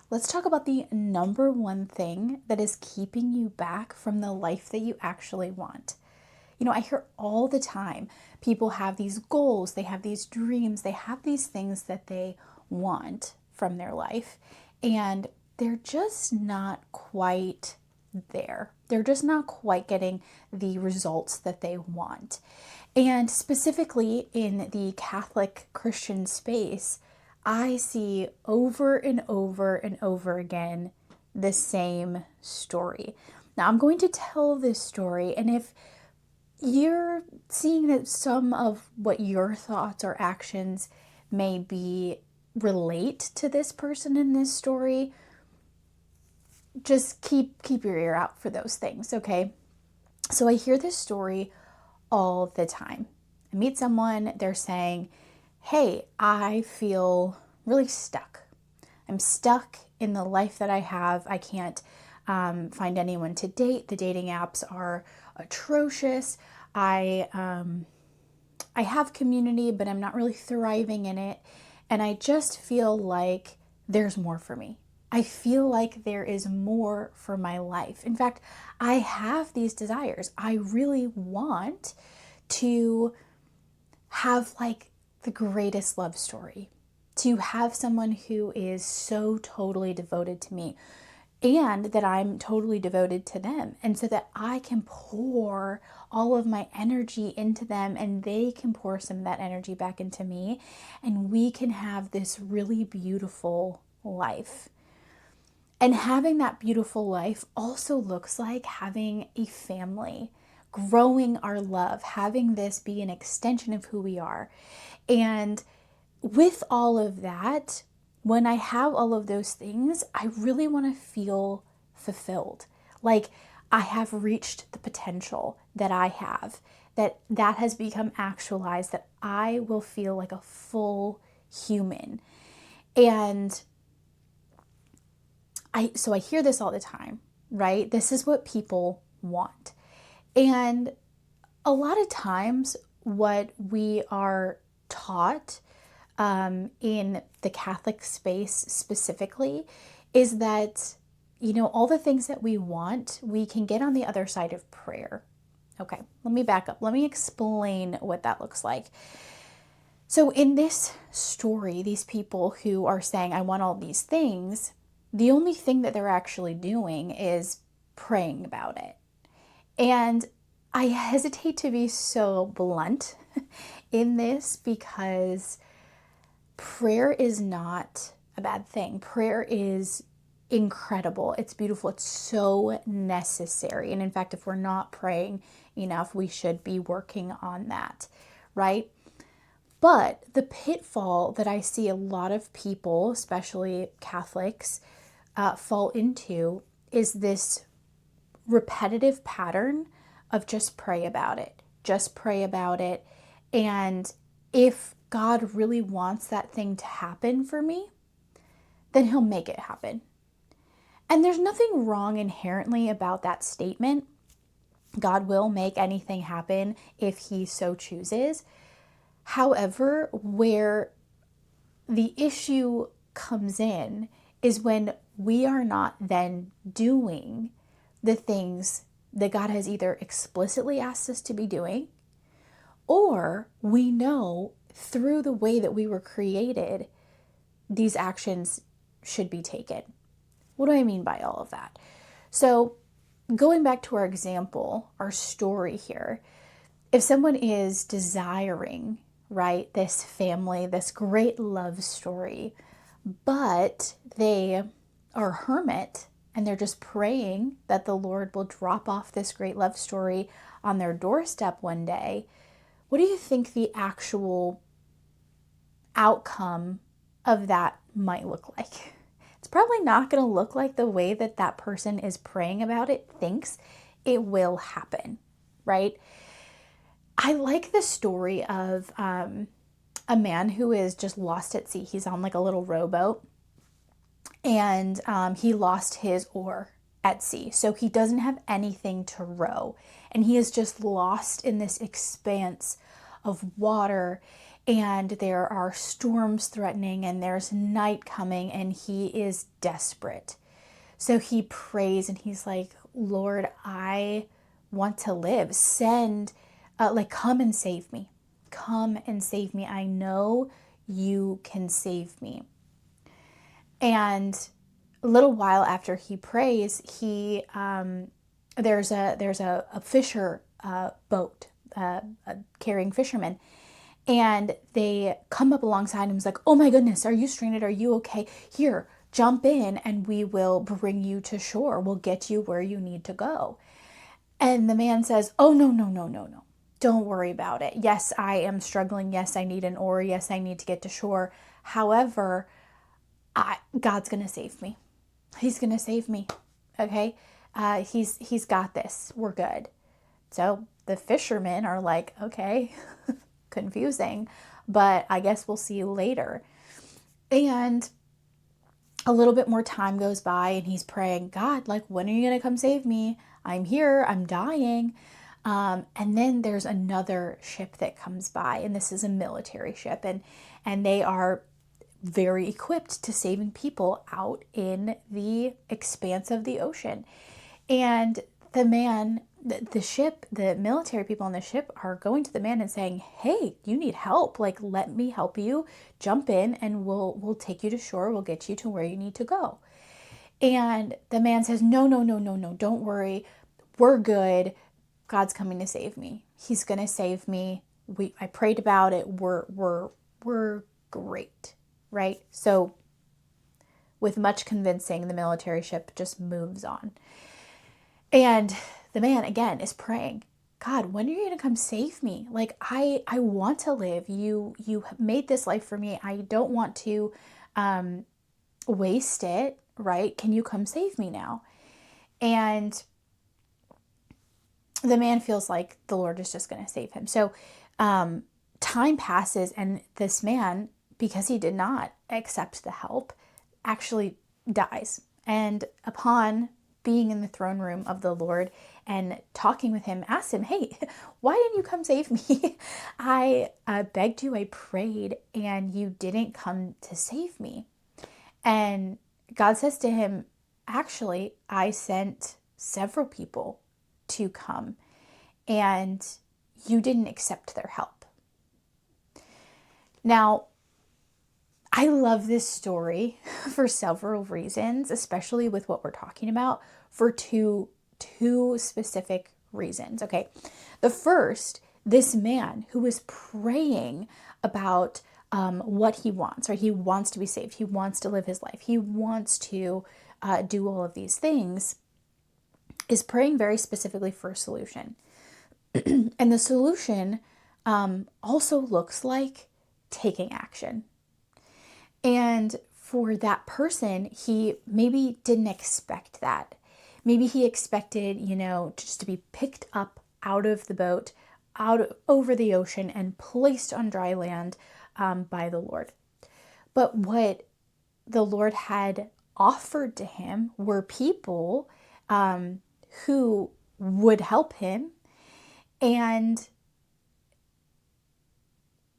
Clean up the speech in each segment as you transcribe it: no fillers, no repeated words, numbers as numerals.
let's talk about the number one thing that is keeping you back from the life that you actually want. I hear all the time people have these goals, they have these dreams, they have these things that they want from their life, and they're just not quite there. They're just not quite getting the results that they want. And specifically in the Catholic Christian space, I see over and over and over again the same story. Now, I'm going to tell this story, and if you're seeing that some of what your thoughts or actions may be relate to this person in this story, just keep your ear out for those things, okay? So I hear this story all the time. I meet someone, they're saying, "Hey, I feel really stuck. I'm stuck in the life that I have. I can't find anyone to date. The dating apps are atrocious. I have community, but I'm not really thriving in it. And I just feel like there's more for me. I feel like there is more for my life. In fact, I have these desires. I really want to have like the greatest love story, to have someone who is so totally devoted to me and that I'm totally devoted to them. And so that I can pour all of my energy into them and they can pour some of that energy back into me. And we can have this really beautiful life. And having that beautiful life also looks like having a family, growing our love, having this be an extension of who we are. And with all of that, when I have all of those things, I really want to feel fulfilled. Like I have reached the potential that I have, that has become actualized, that I will feel like a full human. And I hear this all the time, right? This is what people want. And a lot of times what we are taught in the Catholic space specifically is that, all the things that we want, we can get on the other side of prayer. Okay, let me back up. Let me explain what that looks like. So in this story, these people who are saying, I want all these things, the only thing that they're actually doing is praying about it. And I hesitate to be so blunt in this because prayer is not a bad thing. Prayer is incredible. It's beautiful. It's so necessary. And in fact, if we're not praying enough, we should be working on that, right? But the pitfall that I see a lot of people, especially Catholics, fall into is this repetitive pattern of just pray about it. Just pray about it. And if God really wants that thing to happen for me, then he'll make it happen. And there's nothing wrong inherently about that statement. God will make anything happen if he so chooses. However, where the issue comes in is when we are not then doing the things that God has either explicitly asked us to be doing, or we know through the way that we were created, these actions should be taken. What do I mean by all of that? So going back to our example, our story here, if someone is desiring, right, this family, this great love story, but they are a hermit and they're just praying that the Lord will drop off this great love story on their doorstep one day, what do you think the actual outcome of that might look like? It's probably not going to look like the way that that person is praying about it thinks it will happen, right? I like the story of a man who is just lost at sea. He's on like a little rowboat and he lost his oar at sea. So he doesn't have anything to row and he is just lost in this expanse of water and there are storms threatening and there's night coming, and he is desperate. So he prays and he's like, Lord, I want to live. Come and save me. Come and save me. I know you can save me. And a little while after he prays, there's a fisher boat carrying fishermen, and they come up alongside him. He's like, "Oh my goodness, are you stranded? Are you okay? Here, jump in, and we will bring you to shore. We'll get you where you need to go." And the man says, "Oh no, no, no, no, no! Don't worry about it. Yes, I am struggling. Yes, I need an oar. Yes, I need to get to shore. However, God's gonna save me. He's gonna save me. Okay, he's got this. We're good." So the fishermen are like, "Okay, confusing, but I guess we'll see you later." And a little bit more time goes by, and he's praying, "God, like, when are you gonna come save me? I'm here. I'm dying." And then there's another ship that comes by, and this is a military ship, and they are very equipped to saving people out in the expanse of the ocean. And the ship, the military people on the ship are going to the man and saying, "Hey, you need help. Like, let me help you. Jump in and we'll take you to shore. We'll get you to where you need to go." And the man says, "No, no, no, no, no. Don't worry. We're good. God's coming to save me. He's going to save me. I prayed about it. We're great." Right? So with much convincing, the military ship just moves on. And the man again is praying, "God, when are you going to come save me? Like, I want to live. You made this life for me. I don't want to waste it, right? Can you come save me now?" And the man feels like the Lord is just going to save him. So time passes, and this man, because he did not accept the help, actually dies. And upon being in the throne room of the Lord and talking with him, asked him, "Hey, why didn't you come save me? I begged you, I prayed, and you didn't come to save me." And God says to him, "Actually, I sent several people to come, and you didn't accept their help." Now, I love this story for several reasons, especially with what we're talking about, for two specific reasons. Okay. The first, this man who is praying about what he wants, right? He wants to be saved. He wants to live his life. He wants to do all of these things, is praying very specifically for a solution. And the solution also looks like taking action. And for that person, he maybe didn't expect that. Maybe he expected, just to be picked up out of the boat, over the ocean, and placed on dry land by the Lord. But what the Lord had offered to him were people who would help him, and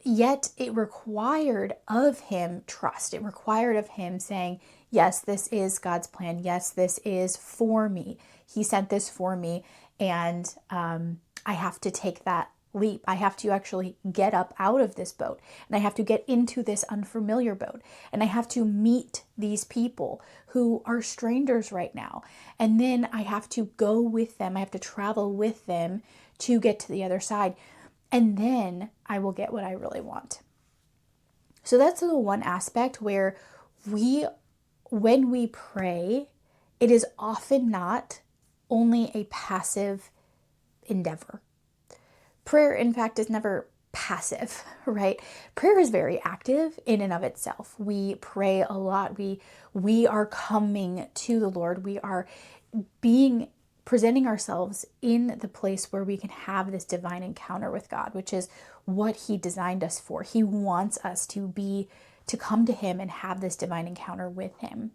yet it required of him trust. It required of him saying, "Yes, this is God's plan. Yes, this is for me. He sent this for me, and I have to take that leap. I have to actually get up out of this boat, and I have to get into this unfamiliar boat, and I have to meet these people who are strangers right now, and then I have to go with them. I have to travel with them to get to the other side. And then I will get what I really want." So that's the one aspect where when we pray, it is often not only a passive endeavor. Prayer, in fact, is never passive, right? Prayer is very active in and of itself. We pray a lot. We are coming to the Lord. We are presenting ourselves in the place where we can have this divine encounter with God, which is what He designed us for. He wants us to come to Him and have this divine encounter with Him.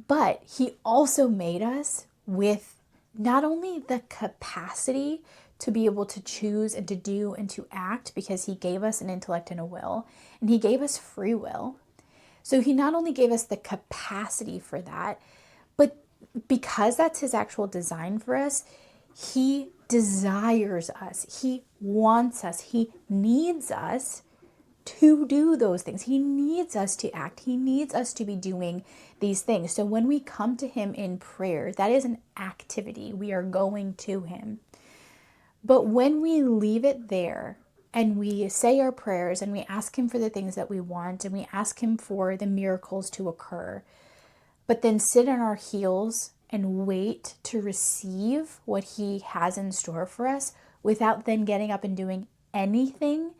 But He also made us with not only the capacity to be able to choose and to do and to act because he gave us an intellect and a will, and he gave us free will. So he not only gave us the capacity for that, but because that's his actual design for us, he desires us, he wants us, he needs us to do those things. He needs us to act. He needs us to be doing these things. So when we come to him in prayer, that is an activity. We are going to him. But when we leave it there and we say our prayers and we ask him for the things that we want and we ask him for the miracles to occur, but then sit on our heels and wait to receive what he has in store for us without then getting up and doing anything,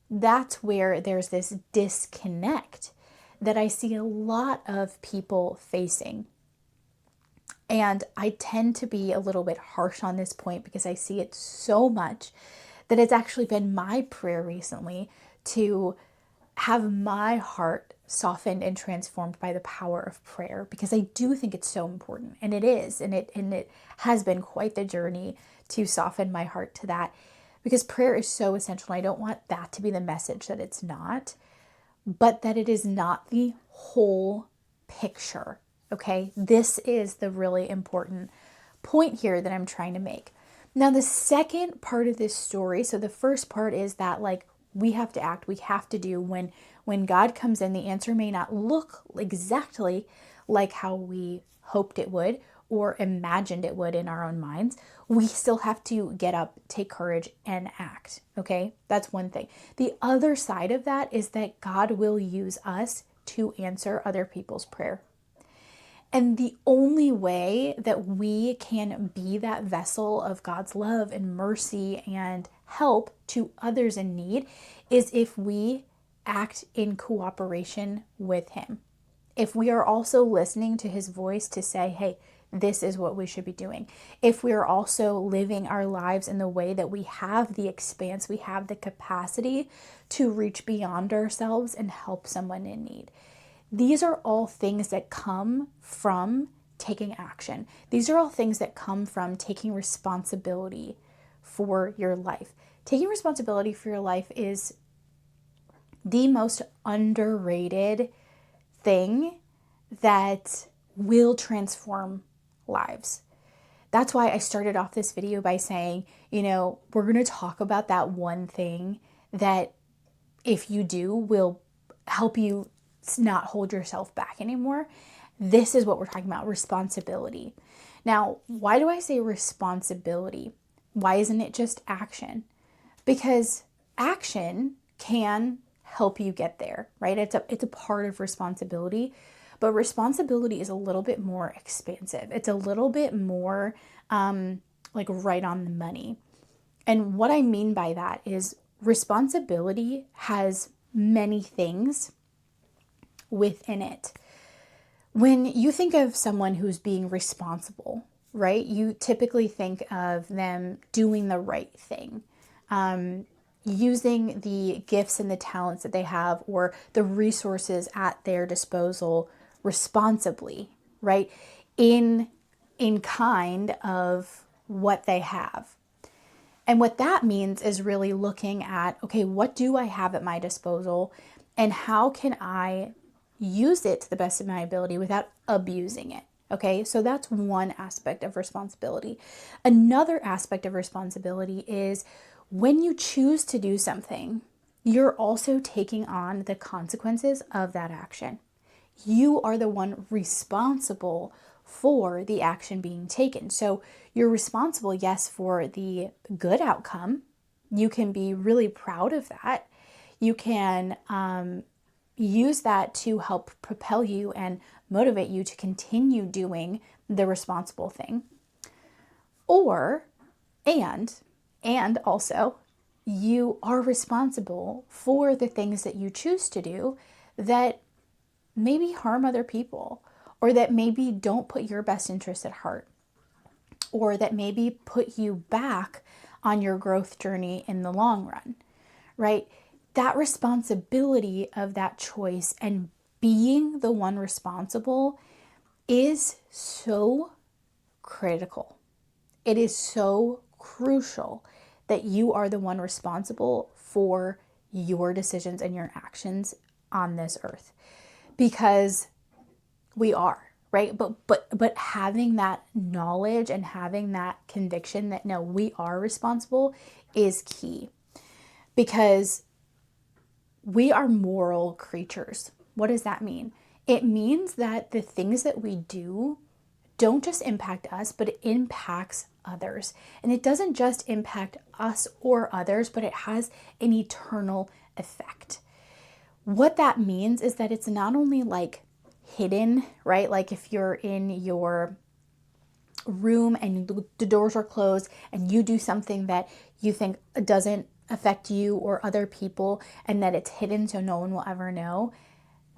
that's where there's this disconnect that I see a lot of people facing. And I tend to be a little bit harsh on this point because I see it so much that it's actually been my prayer recently to have my heart softened and transformed by the power of prayer, because I do think it's so important, and it is, and it has been quite the journey to soften my heart to that, because prayer is so essential. And I don't want that to be the message, that it's not, but that it is not the whole picture. Okay, this is the really important point here that I'm trying to make. Now, the second part of this story, so the first part is that, like, we have to act, we have to do. When God comes in, the answer may not look exactly like how we hoped it would or imagined it would in our own minds. We still have to get up, take courage, and act. Okay, that's one thing. The other side of that is that God will use us to answer other people's prayer. And the only way that we can be that vessel of God's love and mercy and help to others in need is if we act in cooperation with him. If we are also listening to his voice to say, hey, this is what we should be doing. If we are also living our lives in the way that we have the expanse, we have the capacity to reach beyond ourselves and help someone in need. These are all things that come from taking action. These are all things that come from taking responsibility for your life. Taking responsibility for your life is the most underrated thing that will transform lives. That's why I started off this video by saying, we're going to talk about that one thing that, if you do, will help you not hold yourself back anymore. This is what we're talking about, responsibility. Now, why do I say responsibility? Why isn't it just action? Because action can help you get there, right? It's a part of responsibility, but responsibility is a little bit more expansive. It's a little bit more like right on the money. And what I mean by that is responsibility has many things within it. When you think of someone who's being responsible, right, you typically think of them doing the right thing, using the gifts and the talents that they have or the resources at their disposal responsibly, right, in kind of what they have. And what that means is really looking at, okay, what do I have at my disposal and how can I use it to the best of my ability without abusing it? Okay, so that's one aspect of responsibility. Another aspect of responsibility is when you choose to do something, you're also taking on the consequences of that action. You are the one responsible for the action being taken. So you're responsible, yes, for the good outcome. You can be really proud of that. You can use that to help propel you and motivate you to continue doing the responsible thing. And also, you are responsible for the things that you choose to do that maybe harm other people, or that maybe don't put your best interests at heart, or that maybe put you back on your growth journey in the long run, right? That responsibility of that choice and being the one responsible is so critical. It is so crucial that you are the one responsible for your decisions and your actions on this earth, because we are, right? But having that knowledge and having that conviction that no, we are responsible is key, because we are moral creatures. What does that mean? It means that the things that we do don't just impact us, but it impacts others. And it doesn't just impact us or others, but it has an eternal effect. What that means is that it's not only like hidden, right? Like if you're in your room and the doors are closed and you do something that you think doesn't affect you or other people and that it's hidden so no one will ever know.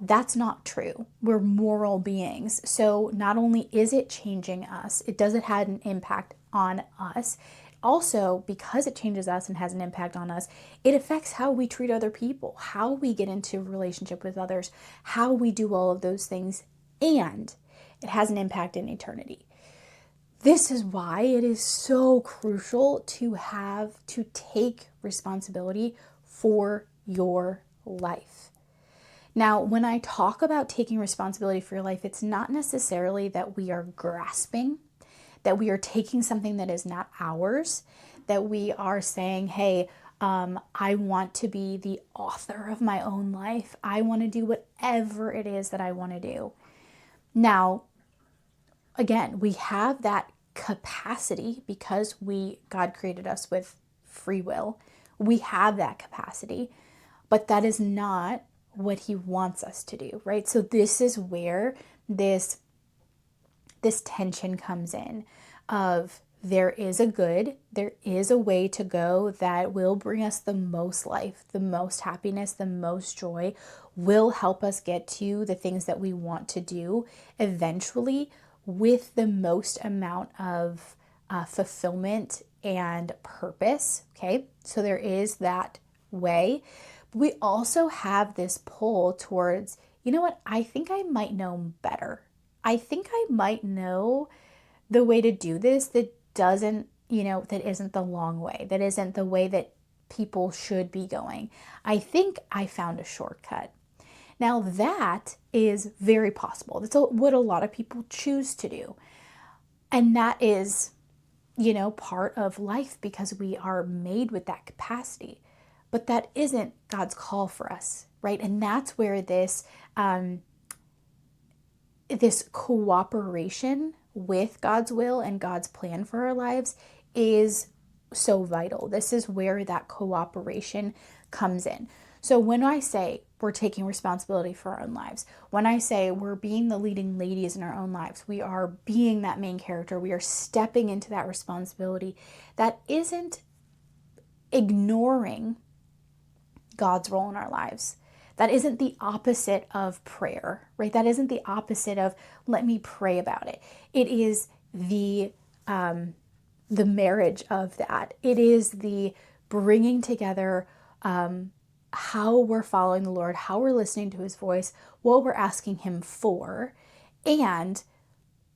That's not true. We're moral beings. So not only is it changing us, does it have an impact on us. Also, because it changes us and has an impact on us, it affects how we treat other people, how we get into a relationship with others, how we do all of those things, and it has an impact in eternity. This is why it is so crucial to take responsibility for your life. Now, when I talk about taking responsibility for your life, it's not necessarily that we are grasping, that we are taking something that is not ours, that we are saying, hey, I want to be the author of my own life. I want to do whatever it is that I want to do. Now, again, we have that capacity because God created us with free will. We have that capacity, but that is not what he wants us to do, right? So this is where this tension comes in of there is a way to go that will bring us the most life, the most happiness, the most joy, will help us get to the things that we want to do eventually with the most amount of fulfillment and purpose, okay? So there is that way. But we also have this pull towards, you know what, I think I might know better. I think I might know the way to do this that doesn't, that isn't the long way, that isn't the way that people should be going. I think I found a shortcut. Now that is very possible. That's what a lot of people choose to do. And that is, part of life because we are made with that capacity. But that isn't God's call for us, right? And that's where this cooperation with God's will and God's plan for our lives is so vital. This is where that cooperation comes in. So when I say we're taking responsibility for our own lives, when I say we're being the leading ladies in our own lives, we are being that main character, we are stepping into that responsibility, that isn't ignoring God's role in our lives. That isn't the opposite of prayer, right? That isn't the opposite of let me pray about it. It is the marriage of that. It is the bringing together how we're following the Lord, how we're listening to his voice, what we're asking him for. And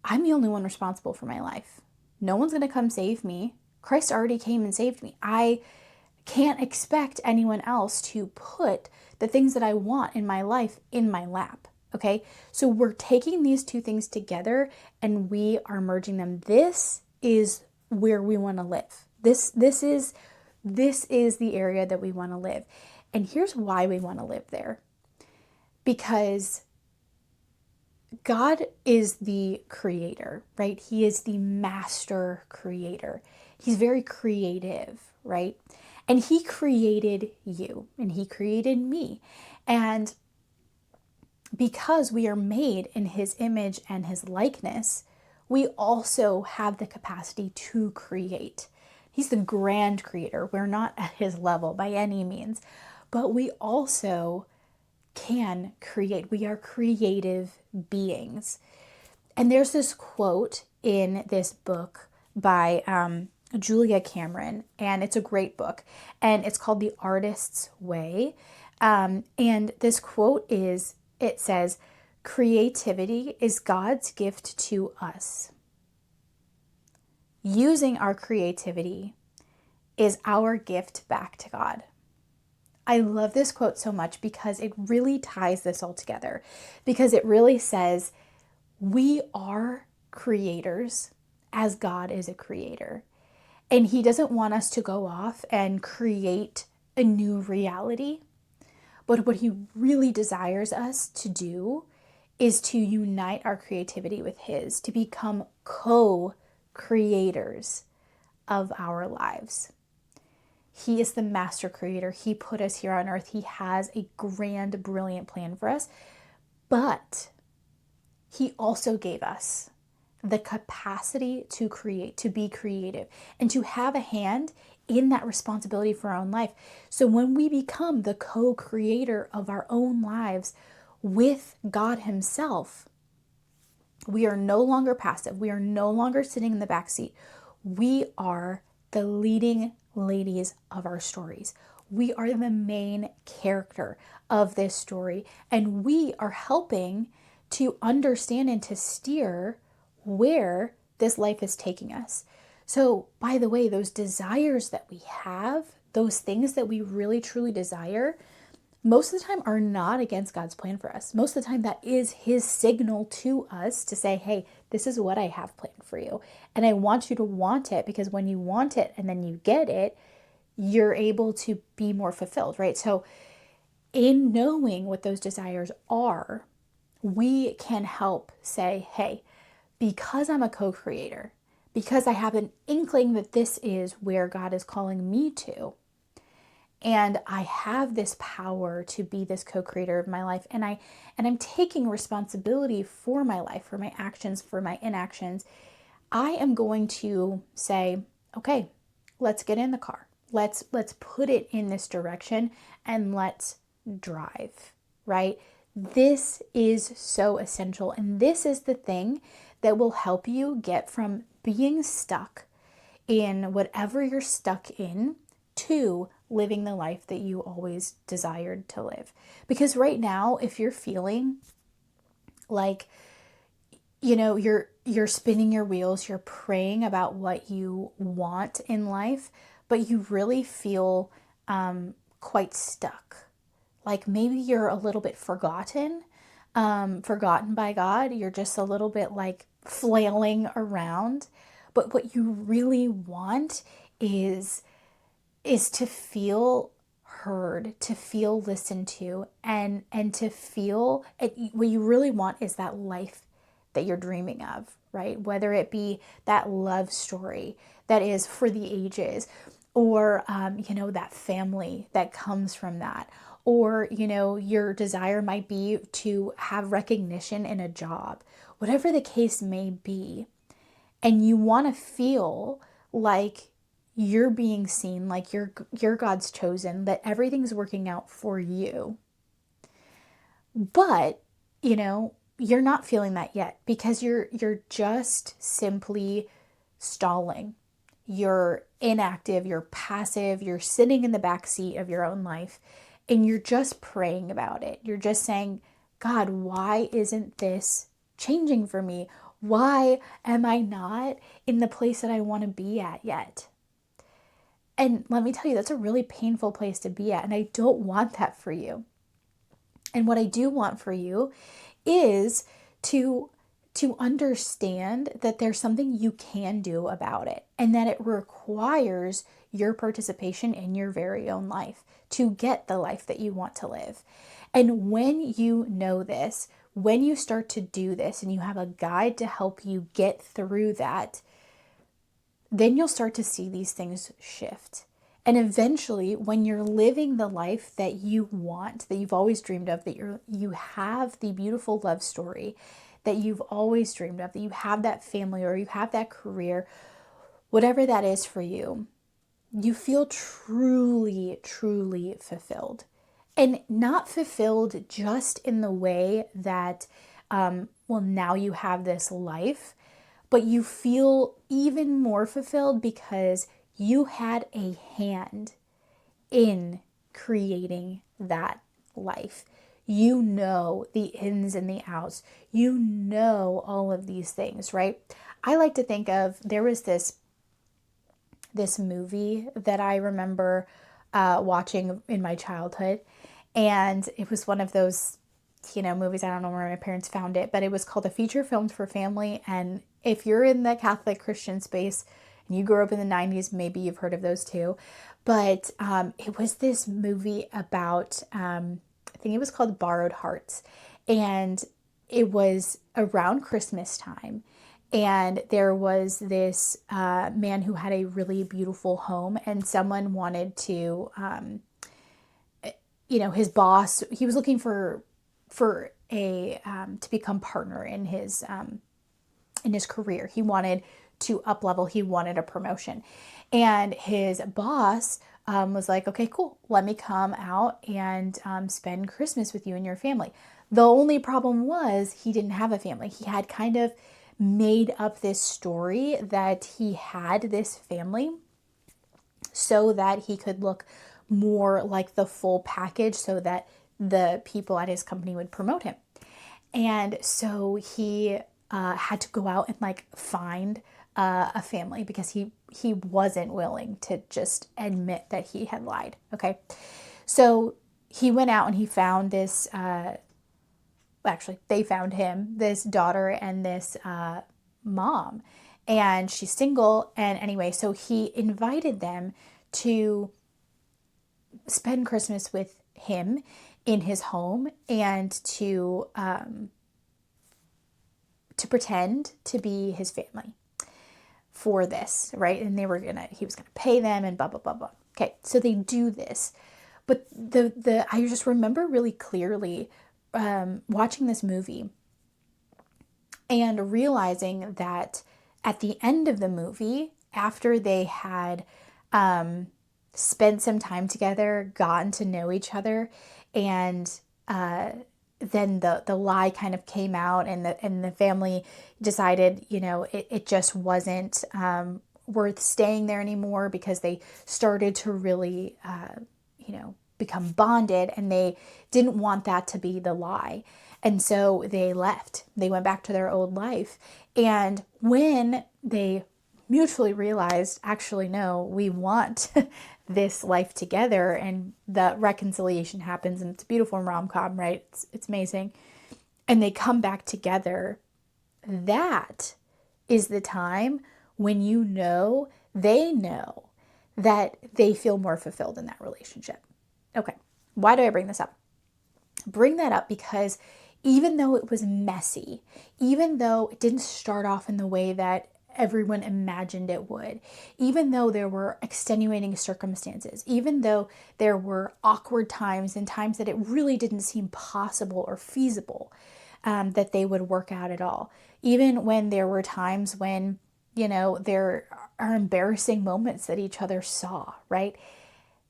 I'm the only one responsible for my life. No one's going to come save me. Christ already came and saved me. I can't expect anyone else to put the things that I want in my life in my lap. Okay. So we're taking these two things together and we are merging them. This is where we want to live. This is the area that we want to live. And here's why we want to live there. Because God is the creator, right? He is the master creator. He's very creative, right? And he created you and he created me. And because we are made in his image and his likeness, we also have the capacity to create. He's the grand creator. We're not at his level by any means, but we also can create. We are creative beings. And there's this quote in this book by Julia Cameron, and it's a great book, and it's called The Artist's Way. And this quote it says, creativity is God's gift to us. Using our creativity is our gift back to God. I love this quote so much because it really ties this all together, because it really says we are creators as God is a creator. And He doesn't want us to go off and create a new reality. But what He really desires us to do is to unite our creativity with His, to become co-creators of our lives. He is the master creator. He put us here on earth. He has a grand, brilliant plan for us. But He also gave us the capacity to create, to be creative, and to have a hand in that responsibility for our own life. So when we become the co-creator of our own lives with God Himself, we are no longer passive. We are no longer sitting in the backseat. We are the leading ladies of our stories. We are the main character of this story, and we are helping to understand and to steer where this life is taking us. So, by the way, those desires that we have, those things that we really truly desire, most of the time are not against God's plan for us. Most of the time, that is His signal to us to say, hey, this is what I have planned for you. And I want you to want it, because when you want it and then you get it, you're able to be more fulfilled, right? So in knowing what those desires are, we can help say, hey, because I'm a co-creator, because I have an inkling that this is where God is calling me to, and I have this power to be this co-creator of my life, and I'm taking responsibility for my life, for my actions, for my inactions, I am going to say, okay, let's get in the car. Let's put it in this direction and let's drive, right? This is so essential, and this is the thing that will help you get from being stuck in whatever you're stuck in to living the life that you always desired to live. Because right now, if you're feeling like, you're spinning your wheels, you're praying about what you want in life, but you really feel quite stuck. Like maybe you're a little bit forgotten by God. You're just a little bit like flailing around. But what you really want is to feel heard, to feel listened to, and to feel what you really want is that life that you're dreaming of, right? Whether it be that love story that is for the ages, or that family that comes from that, or your desire might be to have recognition in a job, whatever the case may be, and you want to feel like you're being seen, like you're God's chosen, that everything's working out for you. But, you're not feeling that yet, because you're just simply stalling. You're inactive, you're passive, you're sitting in the back seat of your own life, and you're just praying about it. You're just saying, God, why isn't this changing for me? Why am I not in the place that I want to be at yet? And let me tell you, that's a really painful place to be at, and I don't want that for you. And what I do want for you is to understand that there's something you can do about it, and that it requires your participation in your very own life to get the life that you want to live. And when you know this, when you start to do this and you have a guide to help you get through that, then you'll start to see these things shift. And eventually, when you're living the life that you want, that you've always dreamed of, that you have the beautiful love story that you've always dreamed of, that you have that family or you have that career, whatever that is for you, you feel truly, truly fulfilled. And not fulfilled just in the way that, now you have this life, but you feel even more fulfilled because you had a hand in creating that life. You know the ins and the outs. You know all of these things, right? I like to think of, there was this this movie that I remember watching in my childhood. And it was one of those, movies. I don't know where my parents found it, but it was called A Feature Filmed for Family. And if you're in the Catholic Christian space and you grew up in the 90s, maybe you've heard of those too. But it was this movie about, I think it was called Borrowed Hearts. And it was around Christmas time. And there was this man who had a really beautiful home, and someone wanted to, his boss, he was looking for a to become partner in his career. He wanted to up level. He wanted a promotion, and his boss was like, "Okay, cool. Let me come out and spend Christmas with you and your family." The only problem was he didn't have a family. He had kind of made up this story that he had this family so that he could look more like the full package, so that the people at his company would promote him. And so he had to go out and like find a family because he wasn't willing to just admit that he had lied. Okay, so he went out and he found this. Actually, they found him, this daughter and this mom, and she's single. And anyway, so he invited them to spend Christmas with him in his home and to pretend to be his family for this, right? And he was gonna pay them and blah blah blah blah. Okay, so they do this, but I just remember really clearly watching this movie and realizing that at the end of the movie, after they had spent some time together, gotten to know each other, and then the lie kind of came out, and the family decided, it just wasn't worth staying there anymore, because they started to really, become bonded, and they didn't want that to be the lie. And so they left. They went back to their old life. And when they mutually realized, actually, no, we want this life together, and the reconciliation happens, and it's beautiful in rom-com, right? It's amazing. And they come back together. That is the time when they know that they feel more fulfilled in that relationship. Okay, why do I bring this up? Bring that up because even though it was messy, even though it didn't start off in the way that everyone imagined it would, even though there were extenuating circumstances, even though there were awkward times and times that it really didn't seem possible or feasible that they would work out at all, even when there were times when, there are embarrassing moments that each other saw, right?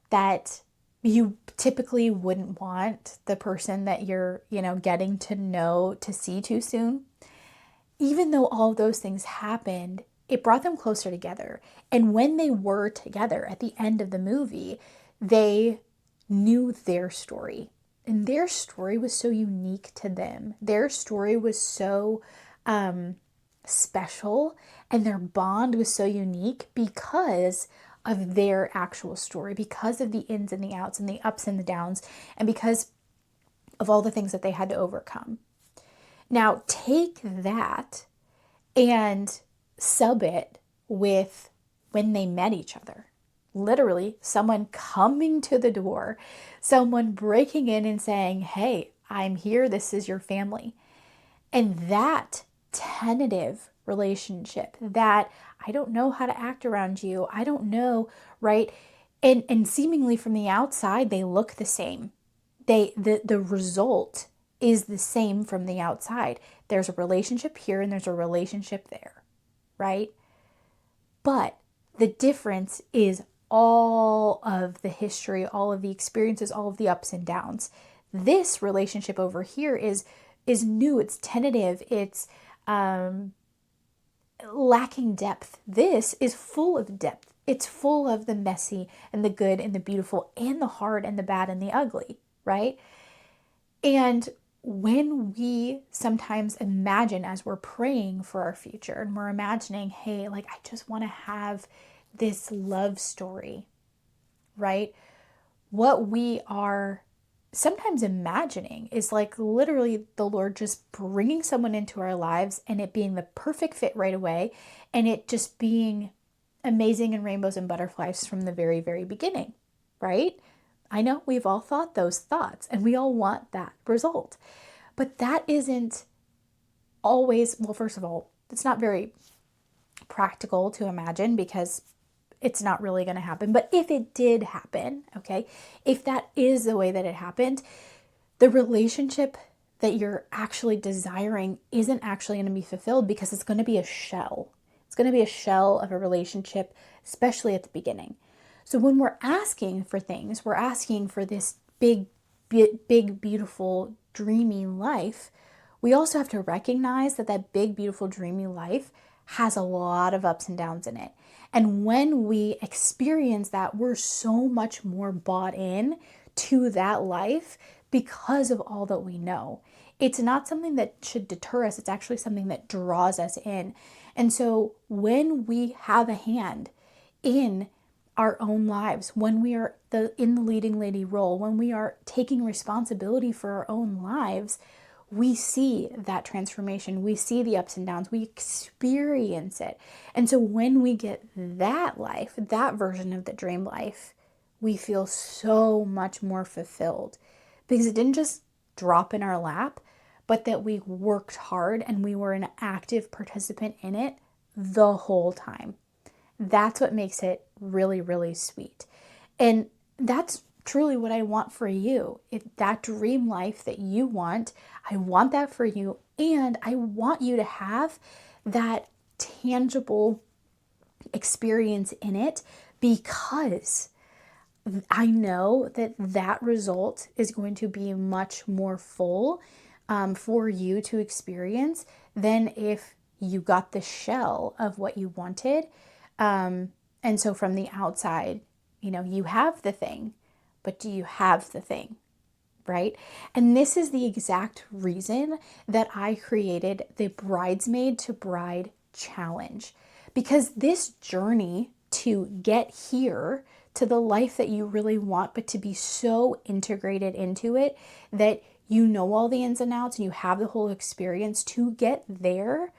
That you typically wouldn't want the person that you're, getting to know to see too soon. Even though all of those things happened, it brought them closer together. And when they were together at the end of the movie, they knew their story. And their story was so unique to them. Their story was so special, and their bond was so unique because of their actual story, because of the ins and the outs and the ups and the downs, and because of all the things that they had to overcome. Now, take that and sub it with when they met each other. Literally, someone coming to the door, someone breaking in and saying, "Hey, I'm here. This is your family." And that tentative relationship, that I don't know how to act around you, I don't know, right? And seemingly from the outside, they look the same. The result is the same from the outside. There's a relationship here and there's a relationship there, right? But the difference is all of the history, all of the experiences, all of the ups and downs. This relationship over here is new, it's tentative, it's lacking depth. This is full of depth. It's full of the messy and the good and the beautiful and the hard and the bad and the ugly, right? And when we sometimes imagine, as we're praying for our future, and we're imagining, hey, like, I just want to have this love story, right? What we are sometimes imagining is like literally the Lord just bringing someone into our lives and it being the perfect fit right away, and it just being amazing and rainbows and butterflies from the very, very beginning, right? I know we've all thought those thoughts and we all want that result, but that isn't always, well, first of all, it's not very practical to imagine because it's not really going to happen. But if it did happen, okay, if that is the way that it happened, the relationship that you're actually desiring isn't actually going to be fulfilled because it's going to be a shell. It's going to be a shell of a relationship, especially at the beginning. So when we're asking for things, we're asking for this big, beautiful, dreamy life. We also have to recognize that that big, beautiful, dreamy life has a lot of ups and downs in it. And when we experience that, we're so much more bought in to that life because of all that we know. It's not something that should deter us, it's actually something that draws us in. And so when we have a hand in our own lives, when we are in the leading lady role, when we are taking responsibility for our own lives, we see that transformation. We see the ups and downs. We experience it. And so when we get that life, that version of the dream life, we feel so much more fulfilled because it didn't just drop in our lap, but that we worked hard and we were an active participant in it the whole time. That's what makes it really, really sweet. And that's truly what I want for you. If that dream life that you want, I want that for you. And I want you to have that tangible experience in it because I know that that result is going to be much more full for you to experience than if you got the shell of what you wanted. And so from the outside, you have the thing, but do you have the thing, right? And this is the exact reason that I created the Bridesmaid to Bride Challenge, because this journey to get here to the life that you really want, but to be so integrated into it that you know all the ins and outs and you have the whole experience to get there,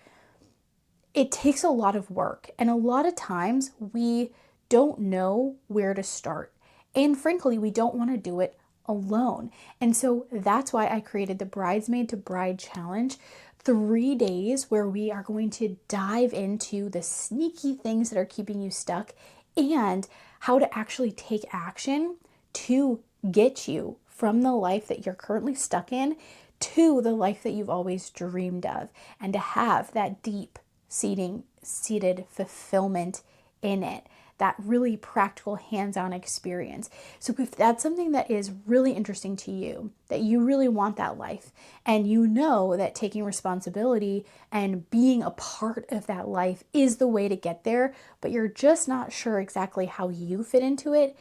it takes a lot of work. And a lot of times we don't know where to start. And frankly, we don't want to do it alone. And so that's why I created the Bridesmaid to Bride Challenge, 3 days where we are going to dive into the sneaky things that are keeping you stuck and how to actually take action to get you from the life that you're currently stuck in to the life that you've always dreamed of, and to have that deep seated fulfillment in it, that really practical hands-on experience. So if that's something that is really interesting to you, that you really want that life, and you know that taking responsibility and being a part of that life is the way to get there, but you're just not sure exactly how you fit into it,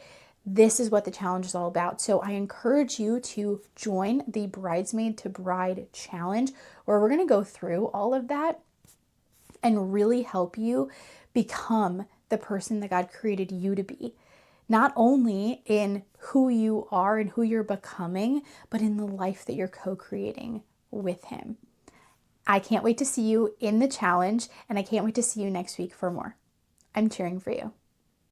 this is what the challenge is all about. So I encourage you to join the Bridesmaid to Bride Challenge, where we're going to go through all of that and really help you become the person that God created you to be. Not only in who you are and who you're becoming, but in the life that you're co-creating with Him. I can't wait to see you in the challenge, and I can't wait to see you next week for more. I'm cheering for you.